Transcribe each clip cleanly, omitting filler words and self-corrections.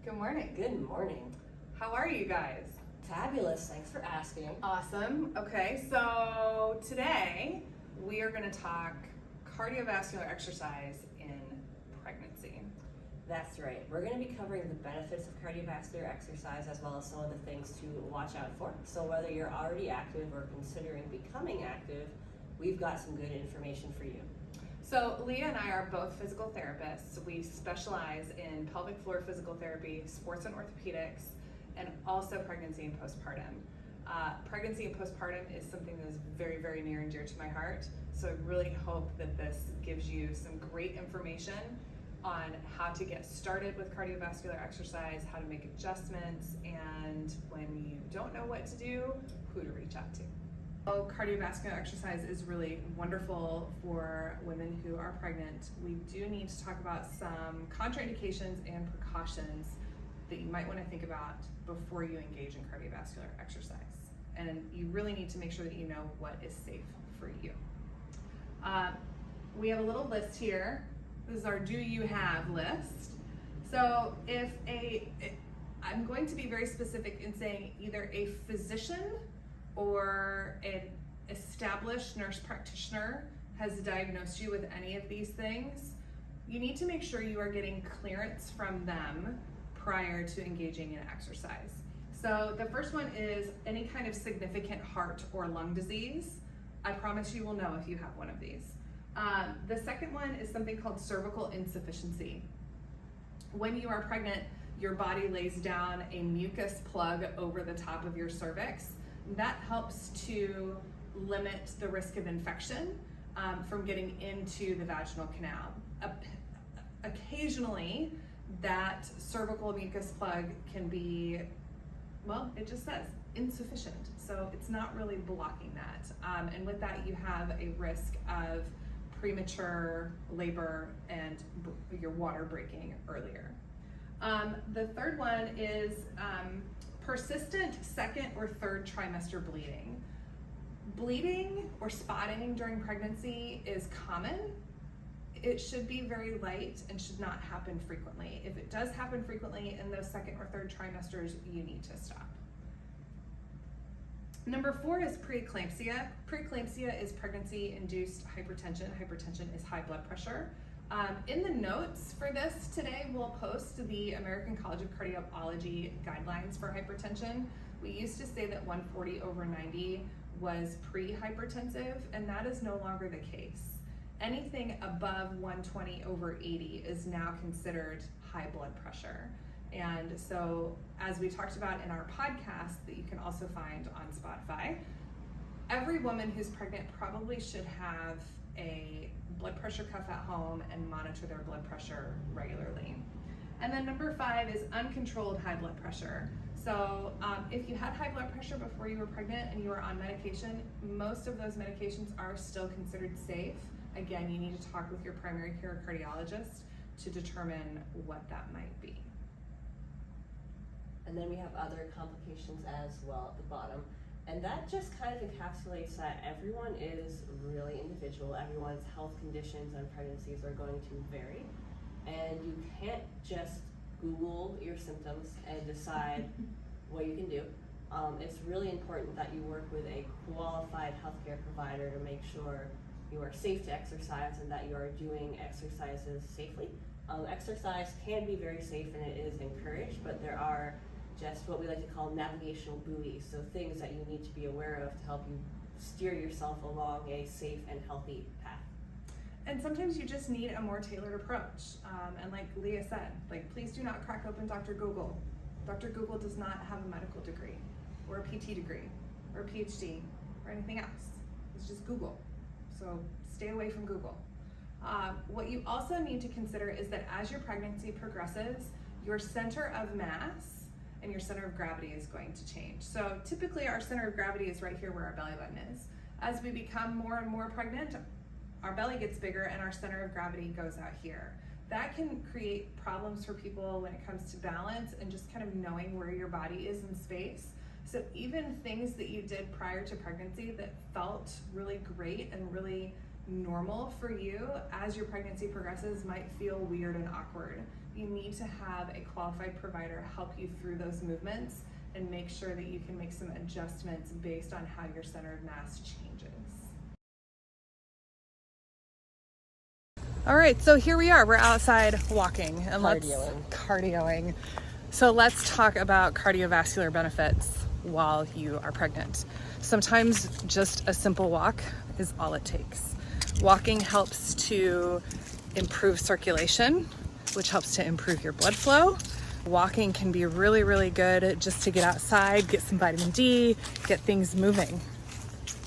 Good morning. Good morning. How are you guys? Fabulous, thanks for asking. Awesome. Okay, so today we are going to talk cardiovascular exercise in pregnancy. That's right. We're going to be covering the benefits of cardiovascular exercise as well as some of the things to watch out for. So whether you're already active or considering becoming active, we've got some good information for you. So Leah and I are both physical therapists. We specialize in pelvic floor physical therapy, sports and orthopedics, and also pregnancy and postpartum. Pregnancy and postpartum is something that is very, very near and dear to my heart. So I really hope that this gives you some great information on how to get started with cardiovascular exercise, how to make adjustments, and when you don't know what to do, who to reach out to. Cardiovascular exercise is really wonderful for women who are pregnant. We do need to talk about some contraindications and precautions that you might want to think about before you engage in cardiovascular exercise. And you really need to make sure that you know what is safe for you. We have a little list here. This is our do you have list. So I'm going to be very specific in saying either a physician or an established nurse practitioner has diagnosed you with any of these things, you need to make sure you are getting clearance from them prior to engaging in exercise. So the first one is any kind of significant heart or lung disease. I promise you will know if you have one of these. The second one is something called cervical insufficiency. When you are pregnant, your body lays down a mucus plug over the top of your cervix. That helps to limit the risk of infection from getting into the vaginal canal. Occasionally, that cervical mucus plug can be, well, it just says insufficient. So it's not really blocking that. And with that, you have a risk of premature labor and your water breaking earlier. The third one is persistent second or third trimester bleeding. Bleeding or spotting during pregnancy is common. It should be very light and should not happen frequently. If it does happen frequently in those second or third trimesters, you need to stop. Number 4 is preeclampsia. Preeclampsia is pregnancy-induced hypertension. Hypertension is high blood pressure. In the notes for this today, we'll post the American College of Cardiology guidelines for hypertension. We used to say that 140/90 was pre-hypertensive, and that is no longer the case. Anything above 120/80 is now considered high blood pressure. And so, as we talked about in our podcast that you can also find on Spotify, every woman who's pregnant probably should have a blood pressure cuff at home and monitor their blood pressure regularly. And then number 5 is uncontrolled high blood pressure. So if you had high blood pressure before you were pregnant and you were on medication, most of those medications are still considered safe. Again, you need to talk with your primary care cardiologist to determine what that might be. And then we have other complications as well at the bottom. And that just kind of encapsulates that everyone is really individual. Everyone's health conditions and pregnancies are going to vary. And you can't just Google your symptoms and decide what you can do. It's really important that you work with a qualified healthcare provider to make sure you are safe to exercise and that you are doing exercises safely. Exercise can be very safe and it is encouraged, but there are just what we like to call navigational buoys, so things that you need to be aware of to help you steer yourself along a safe and healthy path. And sometimes you just need a more tailored approach. And like Leah said, please do not crack open Dr. Google. Dr. Google does not have a medical degree or a PT degree or a PhD or anything else. It's just Google. So stay away from Google. What you also need to consider is that as your pregnancy progresses, your center of mass and your center of gravity is going to change. So typically our center of gravity is right here where our belly button is. As we become more and more pregnant, our belly gets bigger and our center of gravity goes out here. That can create problems for people when it comes to balance and just kind of knowing where your body is in space. So even things that you did prior to pregnancy that felt really great and really normal for you, as your pregnancy progresses, might feel weird and awkward. you need to have a qualified provider help you through those movements and make sure that you can make some adjustments based on how your center of mass changes. All right, so here we are. We're outside walking and cardioing. So let's talk about cardiovascular benefits while you are pregnant. Sometimes just a simple walk is all it takes. Walking helps to improve circulation, which helps to improve your blood flow. Walking can be really, really good just to get outside, get some vitamin D, get things moving.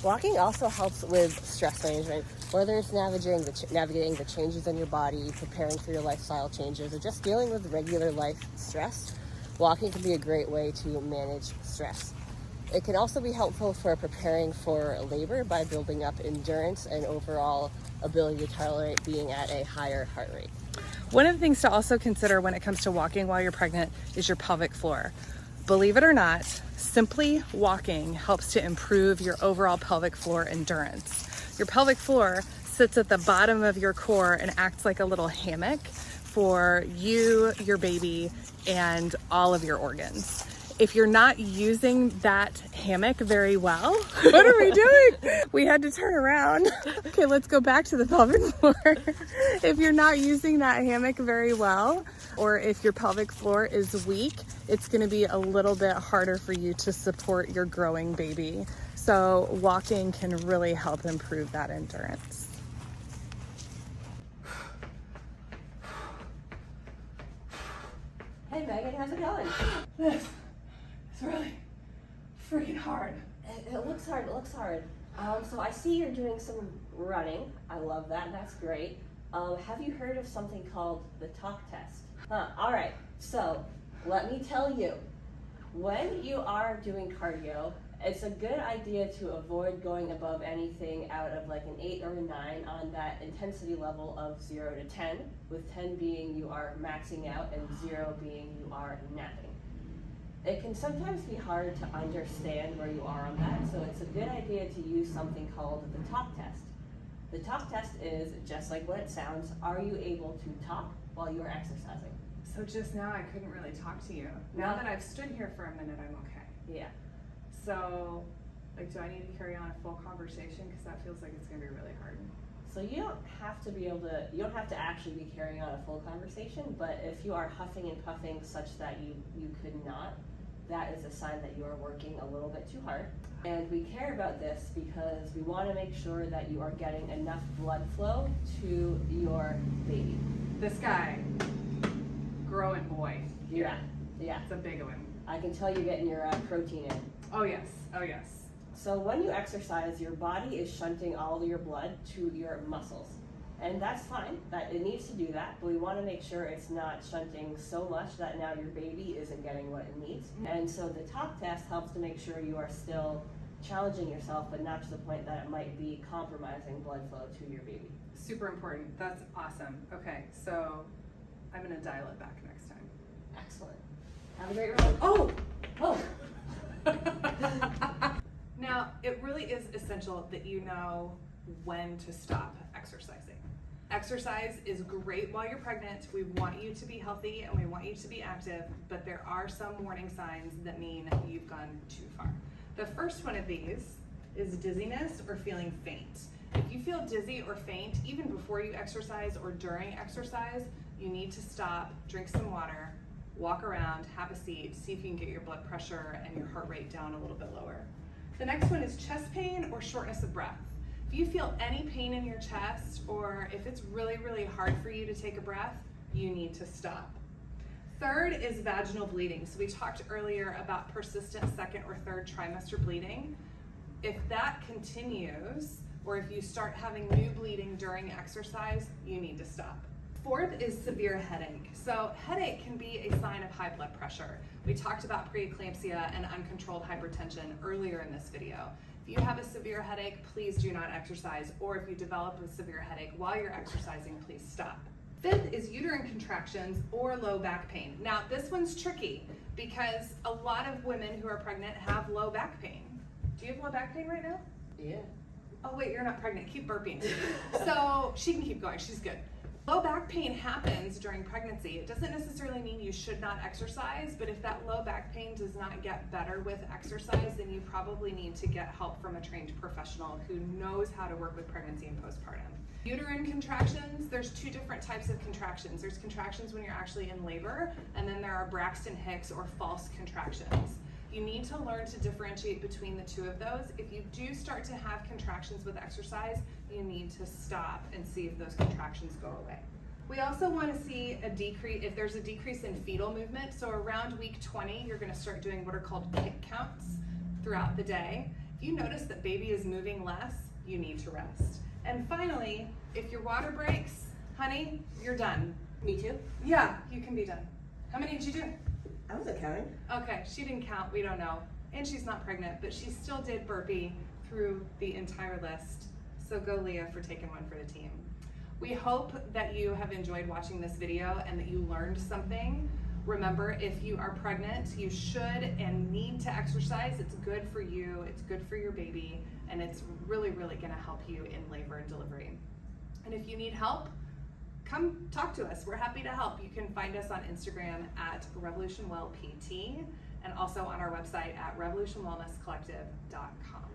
Walking also helps with stress management, whether it's navigating the changes in your body, preparing for your lifestyle changes, or just dealing with regular life stress. Walking can be a great way to manage stress. It can also be helpful for preparing for labor by building up endurance and overall ability to tolerate being at a higher heart rate. One of the things to also consider when it comes to walking while you're pregnant is your pelvic floor. Believe it or not, simply walking helps to improve your overall pelvic floor endurance. Your pelvic floor sits at the bottom of your core and acts like a little hammock for you, your baby, and all of your organs. If you're not using that hammock very well, what are we doing? We had to turn around. Okay, let's go back to the pelvic floor. If you're not using that hammock very well, or if your pelvic floor is weak, it's gonna be a little bit harder for you to support your growing baby. So walking can really help improve that endurance. Hey Megan, how's it going? This is really freaking hard. It looks hard, so I see you're doing some running. I love that, that's great. Have you heard of something called the talk test? All right, so let me tell you, when you are doing cardio, it's a good idea to avoid going above anything out of like an 8 or a 9 on that intensity level of 0 to 10, with 10 being you are maxing out and 0 being you are napping. It can sometimes be hard to understand where you are on that, so it's a good idea to use something called the talk test. The talk test is just like what it sounds. Are you able to talk while you are exercising? So just now I couldn't really talk to you. Now that I've stood here for a minute, I'm okay. Yeah. So, like, do I need to carry on a full conversation? Because that feels like it's gonna be really hard. So you don't have to actually be carrying on a full conversation, but if you are huffing and puffing such that you could not, that is a sign that you are working a little bit too hard. And we care about this because we want to make sure that you are getting enough blood flow to your baby. This guy, growing boy. Yeah. It's a big one. I can tell you're getting your protein in. Oh yes. So when you exercise, your body is shunting all of your blood to your muscles. And that's fine, that it needs to do that, but we want to make sure it's not shunting so much that now your baby isn't getting what it needs. And so the talk test helps to make sure you are still challenging yourself, but not to the point that it might be compromising blood flow to your baby. Super important. That's awesome. Okay, so I'm gonna dial it back next time. Excellent. Have a great run. Oh! Now, it really is essential that you know when to stop exercising. Exercise is great while you're pregnant. We want you to be healthy and we want you to be active, but there are some warning signs that mean you've gone too far. The first one of these is dizziness or feeling faint. If you feel dizzy or faint, even before you exercise or during exercise, you need to stop, drink some water, walk around, have a seat, see if you can get your blood pressure and your heart rate down a little bit lower. The next one is chest pain or shortness of breath. If you feel any pain in your chest, or if it's really, really hard for you to take a breath, you need to stop. Third is vaginal bleeding. So we talked earlier about persistent second or third trimester bleeding. If that continues, or if you start having new bleeding during exercise, you need to stop. Fourth is severe headache. So headache can be a sign of high blood pressure. We talked about preeclampsia and uncontrolled hypertension earlier in this video. If you have a severe headache, please do not exercise, or if you develop a severe headache while you're exercising, please stop. Fifth is uterine contractions or low back pain. Now, this one's tricky because a lot of women who are pregnant have low back pain. Do you have low back pain right now? Yeah. Oh wait, you're not pregnant, keep burping. So she can keep going, she's good. Low back pain happens during pregnancy. It doesn't necessarily mean you should not exercise, but if that low back pain does not get better with exercise, then you probably need to get help from a trained professional who knows how to work with pregnancy and postpartum. Uterine contractions, there's two different types of contractions. There's contractions when you're actually in labor, and then there are Braxton Hicks or false contractions. You need to learn to differentiate between the two of those. If you do start to have contractions with exercise, you need to stop and see if those contractions go away. We also want to see a decrease, if there's a decrease in fetal movement. So around week 20, you're going to start doing what are called kick counts throughout the day. If you notice that baby is moving less, you need to rest. And finally, if your water breaks, honey, you're done. Me too? Yeah, you can be done. How many did you do? I wasn't counting. Okay, she didn't count, we don't know. And she's not pregnant, but she still did burpee through the entire list. So go Leah for taking one for the team. We hope that you have enjoyed watching this video and that you learned something. Remember, if you are pregnant, you should and need to exercise. It's good for you, it's good for your baby, and it's really, really gonna help you in labor and delivery. And if you need help, come talk to us. We're happy to help. You can find us on Instagram at RevolutionWellPT and also on our website at revolutionwellnesscollective.com.